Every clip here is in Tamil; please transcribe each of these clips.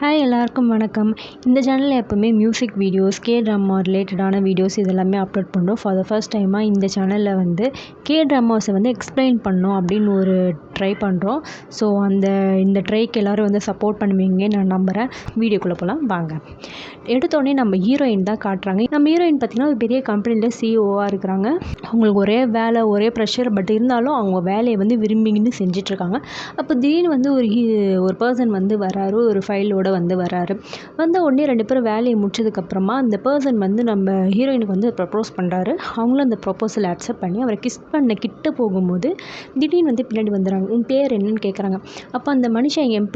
ஹாய் எல்லாருக்கும் வணக்கம். இந்த சேனலில் எப்போவுமே மியூசிக் வீடியோஸ், ட்ராமா ரிலேட்டடான வீடியோஸ் இதெல்லாமே அப்லோட் பண்ணுறோம். ஃபார் த ஃபர்ஸ்ட் டைமாக இந்த சேனலில் வந்து ட்ராமாஸை வந்து எக்ஸ்பிளைன் பண்ணோம் அப்படின்னு ஒரு ட்ரை பண்ணுறோம். ஸோ இந்த ட்ரைக்கு எல்லோரும் வந்து சப்போர்ட் பண்ணுவீங்கன்னு நான் நம்புகிறேன். வீடியோக்குள்ளே போகலாம் வாங்க. எடுத்தோடனே நம்ம ஹீரோயின் தான் காட்டுறாங்க. நம்ம ஹீரோயின் பார்த்திங்கன்னா ஒரு பெரிய கம்பெனியில் சிஇஓவாக இருக்கிறாங்க. அவங்களுக்கு ஒரே வேலை, ஒரே ப்ரெஷர். பட் இருந்தாலும் அவங்க வேலையை வந்து விரும்பிங்கன்னு செஞ்சிட்ருக்காங்க. அப்போ திடீர்னு வந்து ஒரு பர்சன் வந்து வராரு, ஒரு ஃபைலோட வந்து வராரு. வந்த உடனே 2 பேரும் வேலையை முடிச்சதுக்கப்புறமா அந்த பர்சன் வந்து நம்ம ஹீரோயினுக்கு வந்து ப்ரப்போஸ் பண்ணுறாரு. அவங்களும் அந்த ப்ரப்போசலை அக்செப்ட் பண்ணி அவரை கிஸ் பண்ண கிட்ட போகும்போது திடீர்னு வந்து பின்னாடி வந்துடுறாங்க. உன் பேர் என்னன்னு கேட்குறாங்க. அப்போ அந்த மனுஷன் என்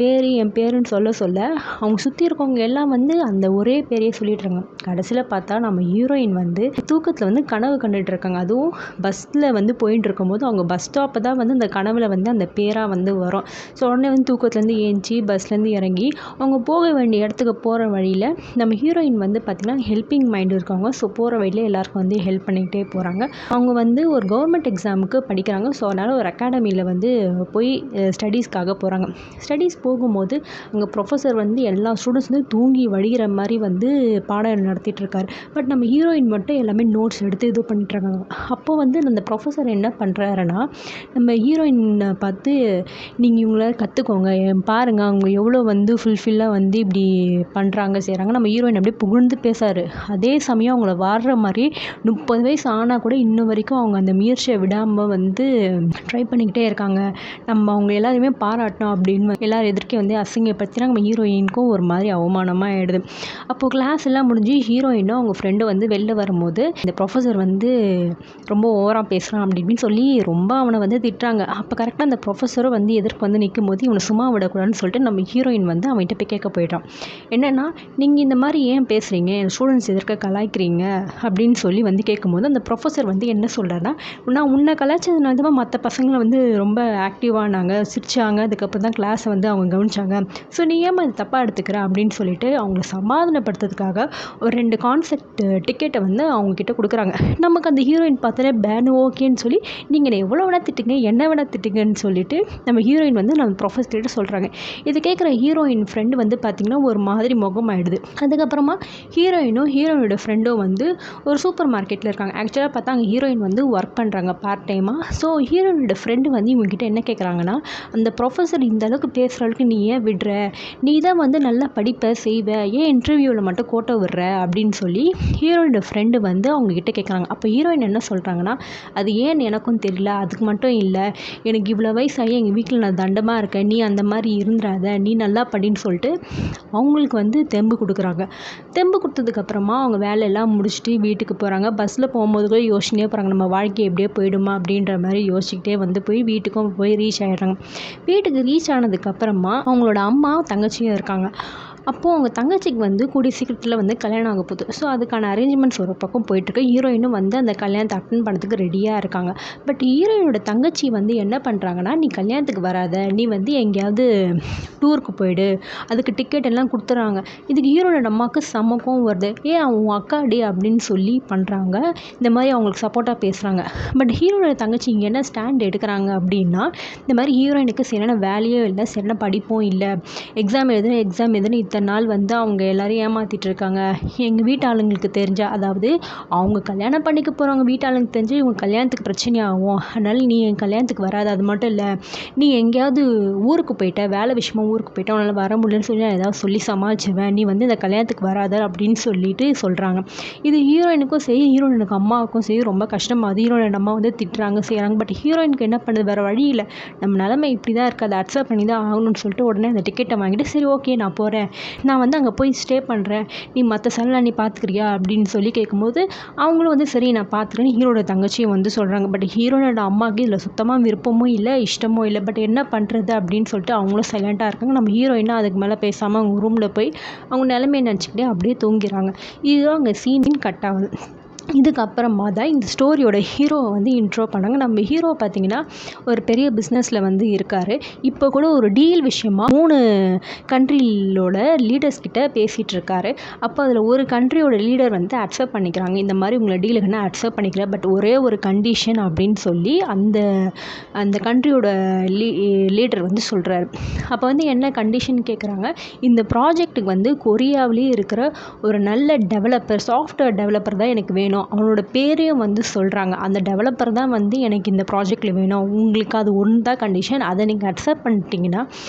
பேருன்னு சொல்ல அவங்க சுற்றி இருக்கவங்க எல்லாம் வந்து அந்த ஒரே பேரையே சொல்லிடுறாங்க. கடைசியில் பார்த்தா நம்ம ஹீரோயின் வந்து தூக்கத்தில் வந்து கனவு கண்டுட்டு இருக்காங்க. அதுவும் பஸ்ஸில் வந்து போயிட்டு இருக்கும்போது அவங்க பஸ் ஸ்டாப்பை தான் வந்து அந்த கனவில் வந்து அந்த பேராக வந்து வரும். ஸோ உடனே வந்து தூக்கத்துலேருந்து ஏஞ்சி பஸ்லேருந்து இறங்கி அவங்க போக வேண்டிய இடத்துக்கு போகிற வழியில் நம்ம ஹீரோயின் வந்து பார்த்திங்கன்னா ஹெல்பிங் மைண்ட் இருக்காங்க. ஸோ போகிற வழியில் எல்லாருக்கும் வந்து ஹெல்ப் பண்ணிக்கிட்டே போகிறாங்க. அவங்க வந்து ஒரு கவர்மெண்ட் எக்ஸாமுக்கு படிக்கிறாங்க. ஸோ அதனால் ஒரு அகாடமியில் வந்து போய் ஸ்டடீஸ்க்காக போகிறாங்க. ஸ்டடீஸ் போகும்போது அங்கே ப்ரொஃபஸர் வந்து எல்லா ஸ்டூடெண்ட்ஸ் வந்து தூங்கி வடிகிற மாதிரி வந்து பாடம் நடத்திட்டு இருக்காரு. பட் நம்ம ஹீரோயின் மட்டும் எல்லாமே நோட்ஸ் எடுத்து இது பண்ணிட்டுருக்காங்க. அப்போ வந்து அந்த ப்ரொஃபஸர் என்ன பண்ணுறாருன்னா நம்ம ஹீரோயினை பார்த்து நீங்கள் இவங்கள கற்றுக்கோங்க, பாருங்கள் அவங்க எவ்வளோ வந்து ஃபுல்ஃபில்லாக வந்து இப்படி பண்ணுறாங்க செய்கிறாங்க. நம்ம ஹீரோயின் அப்படியே புகழ்ந்து பேசாரு. அதே சமயம் அவங்கள வாடுற மாதிரி 30 வயசு ஆனால் கூட இன்னும் வரைக்கும் அவங்க அந்த முயற்சியை விடாமல் வந்து ட்ரை பண்ணிக்கிட்டே இருக்காங்க. நம்ம அவங்க எல்லாருமே பாராட்டணும் அப்படின்னு எல்லாரும் எதிர்க்கே வந்து அசிங்கப்படுத்தினா நம்ம ஹீரோயினுக்கும் ஒரு மாதிரி அவமானமாக ஆகிடுது. அப்போது கிளாஸ் எல்லாம் முடிஞ்சு ஹீரோயினும் அவங்க ஃப்ரெண்டு வந்து வெளில வரும்போது இந்த ப்ரொஃபஸர் வந்து ரொம்ப ஓவராக பேசுகிறான் அப்படின்னு சொல்லி ரொம்ப அவனை வந்து திட்டுறாங்க. அப்போ கரெக்டாக அந்த ப்ரொஃபஸரும் வந்து எதிர்க்கு வந்து நிற்கும் போது இவனை சும்மா விடக்கூடாதுன்னு சொல்லிட்டு நம்ம ஹீரோயின் வந்து அவன்கிட்ட போய் கேட்க போயிட்டான். என்னென்னா நீங்கள் இந்த மாதிரி ஏன் பேசுகிறீங்க, என் ஸ்டூடெண்ட்ஸ் எதிர்க்க கலாய்க்கிறீங்க அப்படின்னு சொல்லி வந்து கேட்கும்போது அந்த ப்ரொஃபஸர் வந்து என்ன சொல்கிறாருன்னா, நான் உன்னை கலாய்ச்சதுனால தான் மற்ற பசங்களை வந்து ரொம்ப ஆக்டிவானாங்க, சிரிச்சாங்க, அதுக்கப்புறம் தான் கிளாஸை வந்து அவங்க கவனிச்சாங்க. ஸோ நீ ஏமா அது தப்பாக எடுத்துக்கிற அப்படின்னு சொல்லிட்டு அவங்கள சமாதானப்படுத்துறதுக்காக ஒரு 2 கான்செப்ட் டிக்கெட்டை வந்து அவங்கக்கிட்ட கொடுக்குறாங்க. நமக்கு அந்த ஹீரோயின் பார்த்தாலே பேனு ஓகேன்னு சொல்லி நீங்கள் எவ்வளோ வேணா திட்டுங்க, என்ன வேணா திட்டுங்கன்னு சொல்லிட்டு நம்ம ஹீரோயின் வந்து நம்ம ப்ரொஃபஸர்கிட்ட சொல்கிறாங்க. இது கேட்குற ஹீரோயின் ஃப்ரெண்டு வந்து பார்த்திங்கன்னா ஒரு மாதிரி முகம் ஆகிடுது. அதுக்கப்புறமா ஹீரோயினோட ஃப்ரெண்டும் வந்து ஒரு சூப்பர் மார்க்கெட்டில் இருக்காங்க. ஆக்சுவலாக பார்த்தா அங்கே ஹீரோயின் வந்து ஒர்க் பண்ணுறாங்க பார்ட் டைமாக. ஸோ ஹீரோயினோட ஃப்ரெண்டு வந்து இவங்ககிட்ட என்ன கேட்குறாங்கன்னா, அந்த ப்ரொஃபஸர் இந்த அளவுக்கு பேசுகிற அளவுக்கு நீ ஏன் விடுற, நீ தான் வந்து நல்லா படிப்ப செய்வ, ஏன் இன்டர்வியூவில் மட்டும் கோட்டை விடுற அப்படின்னு சொல்லி ஹீரோயினோட ஃப்ரெண்டு வந்து அவங்கக்கிட்ட கேட்குறாங்க. அப்போ ஹீரோயின் என்ன சொல்கிறாங்கன்னா, அது ஏன்னு எனக்கும் தெரியல, அதுக்கு மட்டும் இல்லை எனக்கு இவ்வளோ வயசாகி எங்கள் வீட்டில் நான் தண்டமாக இருக்கேன், நீ அந்த மாதிரி இருந்துடாத, நீ நல்லா படின்னு சொல்லிட்டு அவங்களுக்கு வந்து தெம்பு கொடுக்குறாங்க. தெம்பு கொடுத்ததுக்கப்புறமா அவங்க வேலையெல்லாம் முடிச்சுட்டு வீட்டுக்கு போகிறாங்க. பஸ்ஸில் போகும்போது கூட யோசிச்சுட்டே போகிறாங்க, நம்ம வாழ்க்கை எப்படியே போயிடுமா அப்படின்ற மாதிரி யோசிச்சுக்கிட்டே வந்து வீட்டுக்கும் போய் ரீச் ஆகிடுறாங்க. வீட்டுக்கு ரீச் ஆனதுக்கப்புறமா அவங்களோட அம்மா தங்கச்சியும் இருக்காங்க. அப்போது அவங்க தங்கச்சிக்கு வந்து கூடிய சீக்கிரத்தில் வந்து கல்யாணம் ஆக போகுது. ஸோ அதுக்கான அரேஞ்ச்மெண்ட்ஸ் ஒரு பக்கம் போயிட்டுருக்கு. ஹீரோயினும் வந்து அந்த கல்யாணத்தை அட்டன் பண்ணுறதுக்கு ரெடியாக இருக்காங்க. பட் ஹீரோயினோட தங்கச்சி வந்து என்ன பண்ணுறாங்கன்னா, நீ கல்யாணத்துக்கு வராத, நீ வந்து எங்கேயாவது டூருக்கு போயிடு, அதுக்கு டிக்கெட் எல்லாம் கொடுத்துட்றாங்க. இதுக்கு ஹீரோனோட அம்மாவுக்கு செமக்கும் வருது. அவங்க அக்காடி அப்படின்னு சொல்லி பண்ணுறாங்க. இந்த மாதிரி அவங்களுக்கு சப்போர்ட்டாக பேசுகிறாங்க. பட் ஹீரோனோட தங்கச்சி இங்கே என்ன ஸ்டாண்ட் எடுக்கிறாங்க அப்படின்னா, இந்த மாதிரி ஹீரோயினுக்கு சரியான வேலையும் இல்லை, சரியான படிப்பும் இல்லை, எக்ஸாம் எதுன்னு இத்தனை நாள் வந்து அவங்க எல்லாரையும் ஏமாற்றிட்டு இருக்காங்க. எங்கள் வீட்டு ஆளுங்களுக்கு தெரிஞ்சா, அதாவது அவங்க கல்யாணம் பண்ணிக்க போகிறவங்க வீட்டு ஆளுங்களுக்கு தெரிஞ்சு இவங்க கல்யாணத்துக்கு பிரச்சனையாகும். அதனால் நீ என் கல்யாணத்துக்கு வராது. அது மட்டும் இல்லை, நீ எங்கேயாவது ஊருக்கு போயிட்ட, வேலை விஷயமா ஊருக்கு போயிட்ட, உன்னால் வர முடியலன்னு சொல்லி நான் ஏதாவது சொல்லி சமாளிச்சுவேன், நீ வந்து இந்த கல்யாணத்துக்கு வராத அப்படின்னு சொல்லிட்டு சொல்கிறாங்க. இது ஹீரோயினுக்கும் சரி, ஹீரோயினுக்கு அம்மாவுக்கும் சரி ரொம்ப கஷ்டமாகுது. ஹீரோயினோட அம்மா வந்து திட்டுறாங்க, செய்கிறாங்க. பட் ஹீரோயினுக்கு என்ன பண்ணுறது, வேறு வழி இல்லை, நம்ம நிலைமை இப்படி தான் இருக்குது, அதை அக்செப்ட் பண்ணி தான் ஆகணும்னு சொல்லிட்டு உடனே அந்த டிக்கெட்டை வாங்கிட்டு சரி ஓகே நான் போகிறேன், நான் வந்து அங்கே போய் ஸ்டே பண்ணுறேன், நீ மற்ற செலவெலாம் நீ பார்த்துக்கிறியா அப்படின்னு சொல்லி கேட்கும்போது அவங்களும் வந்து சரி நான் பார்த்துக்கிறேன்னு ஹீரோட தங்கச்சியும் வந்து சொல்கிறாங்க. பட் ஹீரோனோட அம்மாவுக்கு இதில் சுத்தமாக விருப்பமும் இல்லை, இஷ்டமும் இல்லை. பட் என்ன பண்ணுறது அப்படின்னு சொல்லிட்டு அவங்களும் சைலண்ட்டாக இருக்காங்க. நம்ம ஹீரோயினா அதுக்கு மேலே பேசாமல் அவங்க ரூமில் போய் அவங்க நிலைமையை நினச்சிக்கிட்டே அப்படியே தூங்கிறாங்க. இதுதான் அங்கே சீன் கட் ஆகுது. இதுக்கப்புறமா தான் இந்த ஸ்டோரியோட ஹீரோவை வந்து இன்ட்ரோ பண்ணாங்க. நம்ம ஹீரோ பார்த்திங்கன்னா ஒரு பெரிய பிஸ்னஸில் வந்து இருக்கார். இப்போ கூட ஒரு டீல் விஷயமா 3 கண்ட்ரியோட லீடர்ஸ் கிட்ட பேசிகிட்டு இருக்காரு. அப்போ அதில் ஒரு கண்ட்ரியோட லீடர் வந்து அக்செப்ட் பண்ணிக்கிறாங்க. இந்த மாதிரி உங்களை டீலுக்குன்னா அக்செப்ட் பண்ணிக்கல, பட் ஒரே ஒரு கண்டிஷன் அப்படின்னு சொல்லி அந்த கண்ட்ரியோட லீடர் வந்து சொல்கிறாரு. அப்போ வந்து என்ன கண்டிஷன் கேட்குறாங்க, இந்த ப்ராஜெக்ட்டுக்கு வந்து கொரியாவிலே இருக்கிற ஒரு நல்ல டெவலப்பர், சாஃப்ட்வேர் டெவலப்பர் தான் எனக்கு வேணும். அவனோட பேரையும் வந்து சொல்கிறாங்க. அந்த டெவலப்பர் தான் வந்து எனக்கு இந்த ப்ராஜெக்டில் வேணும். உங்களுக்கு அது ஒன்று தான் கண்டிஷன். அதை நீங்கள் அக்செப்ட் பண்ணிட்டீங்கன்னா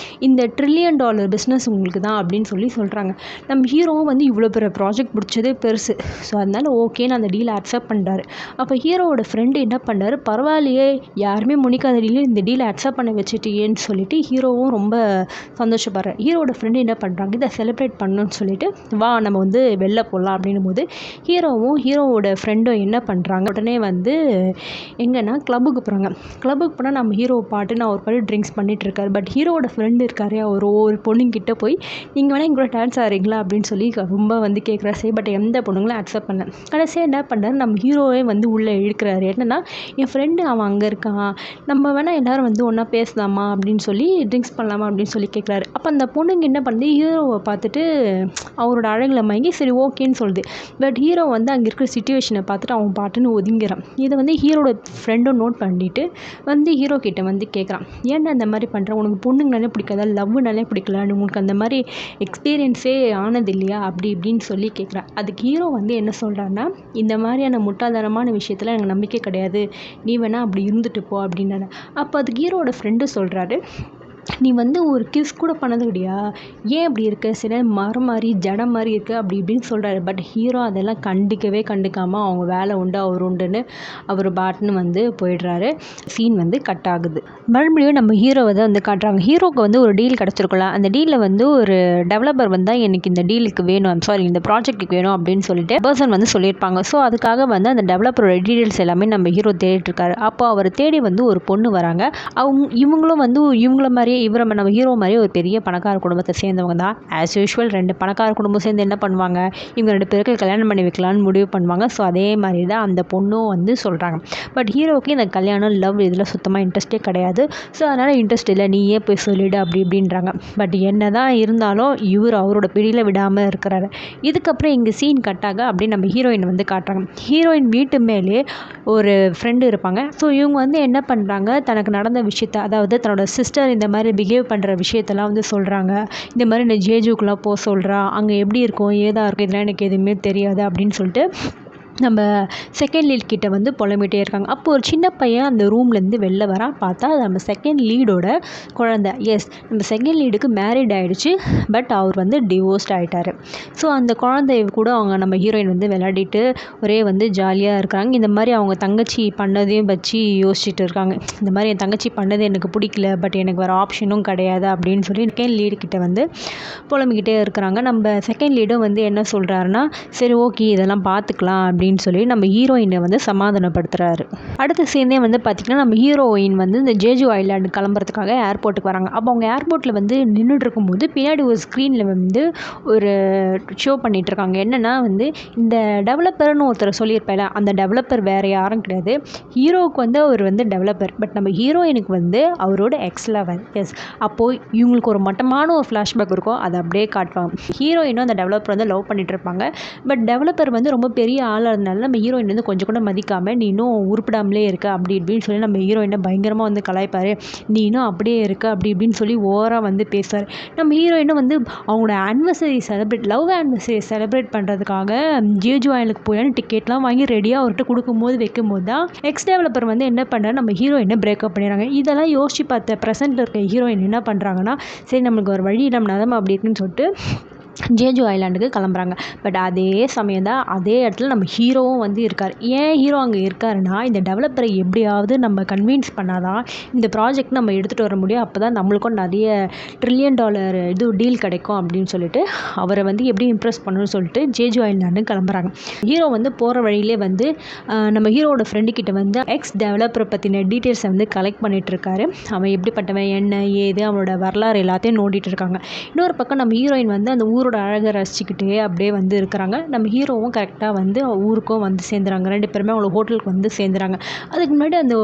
இந்த $1 ட்ரில்லியன் பிஸ்னஸ் உங்களுக்கு தான் அப்படின்னு சொல்லி சொல்கிறாங்க. நம்ம ஹீரோவும் வந்து இவ்வளோ பெரிய ப்ராஜெக்ட் பிடிச்சதே பெருசு. ஸோ அதனால ஓகேன்னு அந்த டீலை அக்செப்ட் பண்ணுறாரு. அப்போ ஹீரோவோட ஃப்ரெண்டு என்ன பண்ணாரு, பரவாயில்லையே யாருமே முனிக்காத டீலில் இந்த டீலை அக்செப்ட் பண்ண வச்சுட்டேன்னு சொல்லிட்டு ஹீரோவும் ரொம்ப சந்தோஷப்படுறாரு. ஹீரோவோட ஃப்ரெண்டு என்ன பண்ணுறாங்க, இதை செலிப்ரேட் பண்ணணும்னு சொல்லிட்டு வா நம்ம வந்து வெளில போகலாம் அப்படின்னும் போது ஹீரோவும் ஹீரோவோட ஃப்ரெண்டும் என்ன பண்ணுறாங்க, உடனே வந்து எங்கன்னா கிளப்புக்கு போகிறாங்க. கிளப்புக்கு போனால் நம்ம ஹீரோ பாட்டுன்னு அவர் பாட்டு ட்ரிங்க்ஸ் பண்ணிகிட்டு இருக்காரு. பட் ஹீரோவோட ஃப்ரெண்டு இருக்காரு, அவர் ஒரு பொண்ணுங்கிட்ட போய் நீங்கள் வேணால் எங்களோட டான்ஸ் ஆடுறீங்களா அப்படின்னு சொல்லி ரொம்ப வந்து கேட்குறாரு. சரி, பட் எந்த பொண்ணுங்களும் அக்செப்ட் பண்ணல. கடைசியாக என்ன பண்ணுறாரு, நம்ம ஹீரோவே வந்து உள்ளே இழுக்கிறாரு. என்னன்னா, என் ஃப்ரெண்டு அவன் அங்கே இருக்கான், நம்ம வேணால் எல்லோரும் வந்து ஒன்றா பேசலாமா அப்படின்னு சொல்லி ட்ரிங்க்ஸ் பண்ணலாமா அப்படின்னு சொல்லி கேட்குறாரு. அப்போ அந்த பொண்ணுங்க என்ன பண்ணுது, ஹீரோவை பார்த்துட்டு அவரோட அழகில் மயங்கி சரி ஓகேன்னு சொல்லுது. பட் ஹீரோ வந்து அங்கே இருக்கிற சிச்சுவேஷனை பார்த்துட்டு அவன் பாட்டுன்னு ஒதுங்கிறான். இதை வந்து ஹீரோட ஃப்ரெண்டும் நோட் பண்ணிட்டு வந்து ஹீரோ கிட்ட வந்து கேட்குறான், ஏன்னா இந்த மாதிரி பண்ணுற, உனக்கு பொண்ணுங்கனாலே பிடிக்காதா, லவ்னாலே பிடிக்கல, உனக்கு அந்த மாதிரி எக்ஸ்பீரியன்ஸே ஆனது இல்லையா அப்படி இப்படின்னு சொல்லி கேட்குறான். அதுக்கு ஹீரோ வந்து என்ன சொல்கிறான்னா, இந்த மாதிரியான முட்டாள்தனமான விஷயத்தில் எனக்கு நம்பிக்கை கிடையாது, நீ வேணால் அப்படி இருந்துட்டு போ அப்படின்னாரு. அப்போ அதுக்கு ஹீரோட ஃப்ரெண்டு சொல்கிறாரு, நீ வந்து ஒரு கிஸ் கூட பண்ணது கிடையா, ஏன் அப்படி இருக்க, சில மரம் மாதிரி ஜடம் மாதிரி இருக்கு அப்படி இப்படின்னு சொல்கிறாரு. பட் ஹீரோ அதெல்லாம் கண்டுக்காமல் அவங்க வேலை உண்டு அவர் உண்டுன்னு அவர் பாட்டுன்னு வந்து போயிடுறாரு. சீன் வந்து கட் ஆகுது. மறுபடியும் நம்ம ஹீரோவை தான் வந்து காட்டுறாங்க. ஹீரோக்கு வந்து ஒரு டீல் கிடச்சிருக்கலாம். அந்த டீலில் வந்து ஒரு டெவலப்பர் வந்தால் எனக்கு இந்த டீலுக்கு வேணும், சாரி இந்த ப்ராஜெக்ட்டுக்கு வேணும் அப்படின்னு சொல்லிட்டு பர்சன் வந்து சொல்லியிருப்பாங்க. ஸோ அதுக்காக வந்து அந்த டெவலப்பரோட டீட்டெயில்ஸ் எல்லாமே நம்ம ஹீரோ தேடிட்டு இருக்காரு. அப்போ அவர் தேடி வந்து ஒரு பொண்ணு வராங்க. இவங்களும் வந்து இவங்கள மாதிரி நம்ம ஹீரோ மாதிரி ஒரு பெரிய பணக்கார குடும்பத்தை சேர்ந்தவங்க தான். ஆஸ் யூஷுவல் 2 பணக்கார குடும்பம் சேர்ந்து என்ன பண்ணுவாங்க, இவங்க 2 பேருக்கு கல்யாணம் பண்ணி வைக்கலான்னு முடிவு பண்ணுவாங்க. ஸோ அதே மாதிரி தான் அந்த பொண்ணும் வந்து சொல்கிறாங்க. பட் ஹீரோவுக்கு இந்த கல்யாணம், லவ் இதில் சுத்தமாக இன்ட்ரெஸ்ட்டே கிடையாது. ஸோ அதனால் இன்ட்ரெஸ்ட் இல்லை, நீயே போய் சொல்லிவிடு அப்படி இப்படின்றாங்க. பட் என்ன தான் இருந்தாலும் இவர் அவரோட பிடியில் விடாமல் இருக்கிறாரு. இதுக்கப்புறம் இங்கே சீன் கட்டாக அப்படி நம்ம ஹீரோயின் வந்து காட்டுறாங்க. ஹீரோயின் வீட்டு மேலே ஒரு ஃப்ரெண்டு இருப்பாங்க. ஸோ இவங்க வந்து என்ன பண்ணுறாங்க, தனக்கு நடந்த விஷயத்தை, அதாவது தன்னோட சிஸ்டர் இந்த மாதிரி பிஹேவ் பண்ணுற விஷயத்தெல்லாம் வந்து சொல்கிறாங்க. இந்த மாதிரி இந்த ஜேஜுக்கெலாம் போக சொல்கிறா, அங்கே எப்படி இருக்கும் ஏதா இருக்கும் இதெல்லாம் எனக்கு எதுவுமே தெரியாது அப்படின்னு சொல்லிட்டு நம்ம செகண்ட் லீட் கிட்ட வந்து புலம்பிகிட்டே இருக்காங்க. அப்போ ஒரு சின்ன பையன் அந்த ரூம்லேருந்து வெளில வரான். பார்த்தா அது நம்ம செகண்ட் லீடோட குழந்தை. எஸ், நம்ம செகண்ட் லீடுக்கு மேரிட் ஆகிடுச்சு, பட் அவர் வந்து டிவோர்ஸ்ட் ஆகிட்டார். ஸோ அந்த குழந்தைய கூட அவங்க நம்ம ஹீரோயின் வந்து விளையாடிட்டு ஒரே வந்து ஜாலியாக இருக்காங்க. இந்த மாதிரி அவங்க தங்கச்சி பண்ணதையும் வச்சு யோசிச்சுட்டு இருக்காங்க. இந்த மாதிரி என் தங்கச்சி பண்ணது எனக்கு பிடிக்கல, பட் எனக்கு வேறு ஆப்ஷனும் கிடையாது அப்படின்னு சொல்லி செகண்ட் லீடு கிட்ட வந்து புலம்பிக்கிட்டே இருக்கிறாங்க. நம்ம செகண்ட் லீடும் வந்து என்ன சொல்கிறாருன்னா, சரி ஓகே இதெல்லாம் பார்த்துக்கலாம் அப்படின்னு சொல்லி நம்ம ஹீரோயினை வந்து சமாதானப்படுத்துறாரு. அடுத்த சீனே வந்து பார்த்திங்கன்னா, நம்ம ஹீரோயின் வந்து இந்த ஜேஜு ஐலாண்டு கிளம்புறதுக்காக ஏர்போர்ட்டுக்கு வராங்க. அப்போ அவங்க ஏர்போர்ட்டில் வந்து நின்றுட்டு இருக்கும்போது பின்னாடி ஒரு ஸ்க்ரீனில் வந்து ஒரு ஷோ பண்ணிகிட்ருக்காங்க. என்னென்னா வந்து இந்த டெவலப்பர்னு ஒருத்தர் சொல்லியிருப்பேன், அந்த டெவலப்பர் வேறு யாரும் கிடையாது. ஹீரோவுக்கு வந்து அவர் வந்து டெவலப்பர், பட் நம்ம ஹீரோயினுக்கு வந்து அவரோட எக்ஸ்-லவர். எஸ், அப்போது இவங்களுக்கு ஒரு மட்டமான ஒரு ஃப்ளாஷ்பேக் இருக்கும், அதை அப்படியே காட்டுவாங்க. ஹீரோயினும் அந்த டெவலப்பர் வந்து லவ் பண்ணிகிட்டு இருப்பாங்க. பட் டெவலப்பர் வந்து ரொம்ப பெரிய ஆளாக அதனால நம்ம ஹீரோயின் வந்து கொஞ்சம் கூட மதிக்காமல், நீ இன்னும் உருப்பிடாமலே இருக்க அப்படி இப்படின்னு சொல்லி நம்ம ஹீரோயினை பயங்கரமாக வந்து கலாய்ப்பார். நீ இன்னும் அப்படியே இருக்க அப்படி இப்படின்னு சொல்லி ஓவராக வந்து பேசுவார். நம்ம ஹீரோயினும் வந்து அவங்களோட லவ் ஆனிவர்சரி செலிப்ரேட் பண்ணுறதுக்காக ஜேஜு ஐலாண்டுக்கு போயான்னு டிக்கெட்லாம் வாங்கி ரெடியாக அவர்கிட்ட வைக்கும்போது தான் எக்ஸ் டெவலப்பர் வந்து என்ன பண்ணுறாரு, நம்ம ஹீரோயினை பிரேக்கப் பண்ணிடுறாங்க. இதெல்லாம் யோசிச்சு பார்த்த ப்ரெசென்ட்டில் இருக்க ஹீரோயின் என்ன பண்ணுறாங்கன்னா, சரி நம்மளுக்கு ஒரு வழி நம்ம நதம் அப்படி இருக்குன்னு சொல்லிட்டு ஜேஜு ஐலாண்டுக்கு கிளம்புறாங்க. பட் அதே சமயம் தான் அதே இடத்துல நம்ம ஹீரோவும் வந்து இருக்கார். ஏன் ஹீரோ அங்கே இருக்காருன்னா, இந்த டெவலப்பரை எப்படியாவது நம்ம கன்வின்ஸ் பண்ணாதான் இந்த ப்ராஜெக்ட் நம்ம எடுத்துகிட்டு வர முடியும், அப்போ தான் நம்மளுக்கும் நிறைய $1 ட்ரில்லியன் டீல் கிடைக்கும் அப்படின்னு சொல்லிட்டு அவரை வந்து எப்படி இம்ப்ரெஸ் பண்ணணும்னு சொல்லிட்டு ஜேஜு ஐலாண்டுக்கு கிளம்புறாங்க. ஹீரோ வந்து போகிற வழியிலே வந்து நம்ம ஹீரோவோட ஃப்ரெண்டுக்கிட்ட வந்து எக்ஸ் டெவலப்பரை பற்றின டீட்டெயில்ஸை வந்து கலெக்ட் பண்ணிகிட்ருக்காரு. அவன் எப்படிப்பட்டவன், என்ன ஏது, அவனோட வரலாறு எல்லாத்தையும் நோண்டிகிட்டு இருக்காங்க. இன்னொரு பக்கம் நம்ம ஹீரோயின் வந்து அந்த ஊர் ஊரோட அழகை ரசிச்சுக்கிட்டே அப்படியே வந்து இருக்கிறாங்க. நம்ம ஹீரோவும் கரெக்டாக வந்து ஊருக்கும் வந்து சேர்ந்துறாங்க. 2 பேருமே அவங்கள ஹோட்டலுக்கு வந்து சேர்ந்துறாங்க. அதுக்கு முன்னாடி அந்த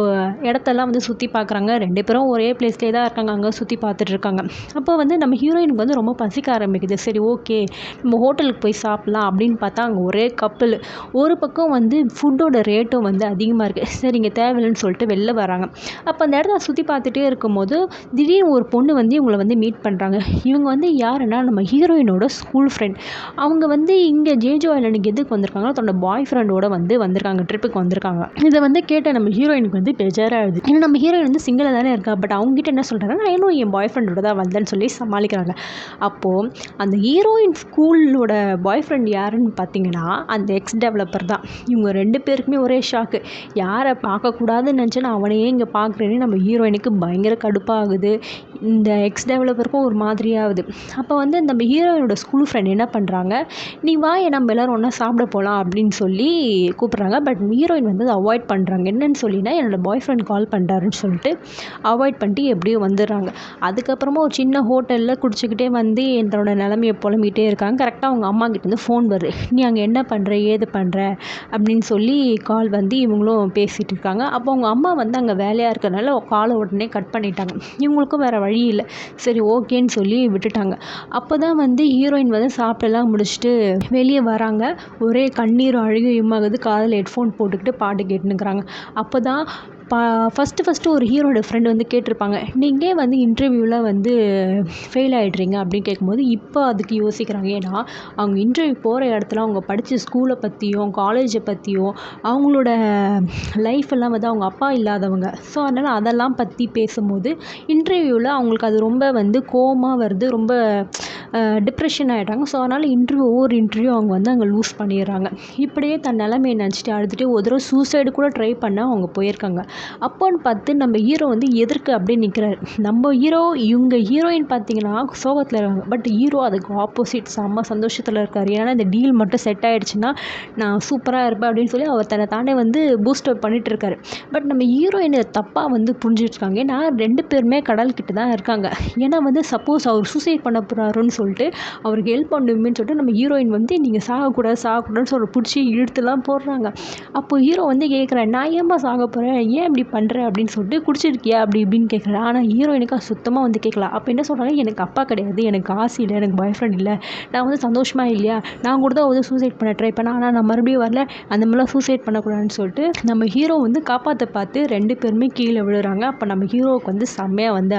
இடத்தெல்லாம் வந்து சுற்றி பார்க்குறாங்க. 2 பேரும் ஒரே பிளேஸ்லேயே தான் இருக்காங்க. அங்கே சுற்றி பார்த்துட்டு இருக்காங்க. அப்போ வந்து நம்ம ஹீரோயினுக்கு வந்து ரொம்ப பசிக்க ஆரம்பிக்குது. சரி ஓகே நம்ம ஹோட்டலுக்கு போய் சாப்பிட்லாம் அப்படின்னு பார்த்தா அங்கே ஒரே கப்பல். ஒரு பக்கம் வந்து ஃபுட்டோட ரேட்டும் வந்து அதிகமாக இருக்குது. சரி இங்கே தேவையில்லைன்னு சொல்லிட்டு வெளில வராங்க. அப்போ அந்த இடத்த சுற்றி பார்த்துட்டே இருக்கும்போது திடீர்னு ஒரு பொண்ணு வந்து இவங்கள வந்து மீட் பண்ணுறாங்க. இவங்க வந்து யாருன்னா நம்ம ஹீரோயினோட ஸ்கூல் ஃப்ரெண்ட். அவங்க வந்து இங்கே ஜேஜோ ஐலாண்டுக்கு எதுக்கு வந்திருக்காங்கன்னா தன்னோட பாய் ஃப்ரெண்டோட வந்து வந்திருக்காங்க, ட்ரிப்புக்கு வந்திருக்காங்க. இதை வந்து கேட்ட நம்ம ஹீரோயினுக்கு வந்து பெஜாராகுது. ஏன்னா நம்ம ஹீரோயின் வந்து சிங்கிளாக தானே இருக்கா. பட் அவங்ககிட்ட என்ன சொல்கிறாங்கன்னா நான் இன்னும் என் பாய் ஃப்ரெண்டோட தான் வந்தேன்னு சொல்லி சமாளிக்கிறாங்க. அப்போது அந்த ஹீரோயின் ஸ்கூலோட பாய் ஃப்ரெண்ட் யாருன்னு பார்த்தீங்கன்னா அந்த எக்ஸ் டெவலப்பர் தான். இவங்க 2 பேருக்குமே ஒரே ஷாக்கு. யாரை பார்க்கக்கூடாதுன்னு நினச்சேன்னா அவனையே இங்கே பார்க்குறேன்னு நம்ம ஹீரோயினுக்கு பயங்கர கடுப்பாகுது. இந்த எக்ஸ் டெவலப்பருக்கும் ஒரு மாதிரியாகுது. அப்போ வந்து நம்ம ஹீரோயினோட ஸ்கூல் ஃப்ரெண்ட் என்ன பண்ணுறாங்க, நீ வாயை நம்ம எல்லோரும் ஒன்றா சாப்பிட போகலாம் அப்படின்னு சொல்லி கூப்பிட்றாங்க. பட் ஹீரோயின் வந்து அதை அவாய்ட் பண்ணுறாங்க. என்னன்னு சொல்லினா என்னோடய பாய் ஃப்ரெண்ட் கால் பண்ணுறாருன்னு சொல்லிட்டு அவாய்ட் பண்ணிட்டு எப்படியோ வந்துடுறாங்க. அதுக்கப்புறமா ஒரு சின்ன ஹோட்டலில் குடிச்சிக்கிட்டே வந்து என்னோட நிலமையை புலம்பிகிட்டே இருக்காங்க. கரெக்டாக அவங்க அம்மா கிட்ட வந்து ஃபோன் வருது. நீ அங்கே என்ன பண்ணுற ஏது பண்ணுற அப்படின்னு சொல்லி கால் வந்து இவங்களும் பேசிகிட்டு இருக்காங்க. அப்போ அவங்க அம்மா வந்து அங்கே வேலையாக இருக்கிறதுனால காலை உடனே கட் பண்ணிட்டாங்க. இவங்களுக்கும் வேறு வழி இல்லை. சரி ஓகேன்னு சொல்லி விட்டுட்டாங்க. அப்போ தான் வந்து ஹீரோயின் வந்து சாப்பிட்டெல்லாம் முடிச்சுட்டு வெளியே வராங்க. ஒரே கண்ணீர் அழுகையுமாகுது. காதில் ஹெட்ஃபோன் போட்டுக்கிட்டு பாட்டு கேட்டுனுக்குறாங்க. அப்போ தான் ஃபஸ்ட்டு ஒரு ஹீரோட ஃப்ரெண்டு வந்து கேட்டிருப்பாங்க, நீங்கள் வந்து இன்டர்வியூவில் வந்து ஃபெயில் ஆகிடுறீங்க அப்படின்னு கேட்கும்போது இப்போ அதுக்கு யோசிக்கிறாங்க. ஏன்னா அவங்க இன்டர்வியூ போகிற இடத்துல அவங்க படித்த ஸ்கூலை பற்றியும் காலேஜை பற்றியும் அவங்களோட லைஃப்பெல்லாம் வந்து அவங்க அப்பா இல்லாதவங்க. ஸோ அதனால் அதெல்லாம் பற்றி பேசும்போது இன்டர்வியூவில் அவங்களுக்கு அது ரொம்ப வந்து கோவமாக வருது. ரொம்ப டிப்ரெஷன் ஆகிட்டாங்க. ஸோ அதனால் ஒவ்வொரு இன்டர்வியூ அவங்க வந்து அங்கே லூஸ் பண்ணிடுறாங்க. இப்படியே தன் நிலைமையை நினச்சிட்டு அழுதுட்டு ஒரு தடவை சூசைடு கூட ட்ரை பண்ண அவங்க போயிருக்காங்க. அப்போன்னு பார்த்து நம்ம ஹீரோ வந்து எதிர்க்க அப்படியே நிற்கிறாரு. நம்ம இவங்க ஹீரோயின் பார்த்தீங்கன்னா சோகத்தில் இருக்காங்க. பட் ஹீரோ அதுக்கு ஆப்போசிட் செம்ம சந்தோஷத்தில் இருக்கார். ஏன்னா இந்த டீல் மட்டும் செட் ஆகிடுச்சுன்னா நான் சூப்பராக இருப்பேன் அப்படின்னு சொல்லி அவர் தன்னை தானே வந்து பூஸ்டப் பண்ணிகிட்டு இருக்காரு. பட் நம்ம ஹீரோயின் தப்பாக வந்து புரிஞ்சுட்ருக்காங்க. ஏன்னா 2 பேருமே கடல்கிட்ட தான் இருக்காங்க. ஏன்னா வந்து சப்போஸ் அவர் சூசைட் பண்ண போகிறாருன்னு சொல்லிட்டு அவருக்கு ஹெல்ப் பண்ணுமேன்னு சொல்லிட்டு நம்ம ஹீரோயின் வந்து நீங்கள் சாகக்கூடாதுன்னு சொல்லி பிடிச்சி இழுத்துலாம் போடுறாங்க. அப்போ ஹீரோ வந்து கேட்குறேன், நான் ஏம்மா சாக போகிறேன், ஏன் இப்படி பண்ணுறேன் அப்படின்னு சொல்லிட்டு குடிச்சிருக்கியா அப்படி இப்படின்னு கேட்குறேன். ஆனால் ஹீரோயினுக்கு அது சுத்தமாக வந்து கேட்கல. அப்போ என்ன சொல்கிறாங்க, எனக்கு அப்பா கிடையாது, எனக்கு காசு இல்லை, எனக்கு பாய் ஃப்ரெண்ட் இல்லை, நான் வந்து சந்தோஷமாக இல்லையா, நான் கூட தான் வந்து சூசைட் பண்ண ட்ரை பண்ணேன், ஆனால் நான் மறுபடியும் வரல, அந்த மாதிரிலாம் சூசைட் பண்ணக்கூடாதுன்னு சொல்லிட்டு நம்ம ஹீரோ வந்து காப்பாற்ற பார்த்து 2 பேருமே கீழே விழுறாங்க. அப்போ நம்ம ஹீரோவுக்கு வந்து செம்மையாக வந்து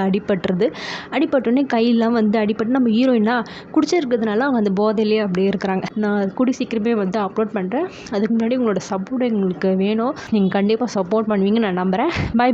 அடிபட்டோடனே கையெல்லாம் வந்து அடிபட்டு நம்ம ஹீரோயினா குடிச்சிருக்கிறதுனால அவங்க அந்த போதையிலே அப்படியே இருக்கிறாங்க. நான் கூடி சீக்கிரமே வந்து அப்லோட் பண்ணுறேன். அதுக்கு முன்னாடி உங்களோட சப்போர்ட் எங்களுக்கு வேணும். நீங்கள் கண்டிப்பாக சப்போர்ட் பண்ணுவீங்கன்னு நான் நம்புகிறேன். பாய்.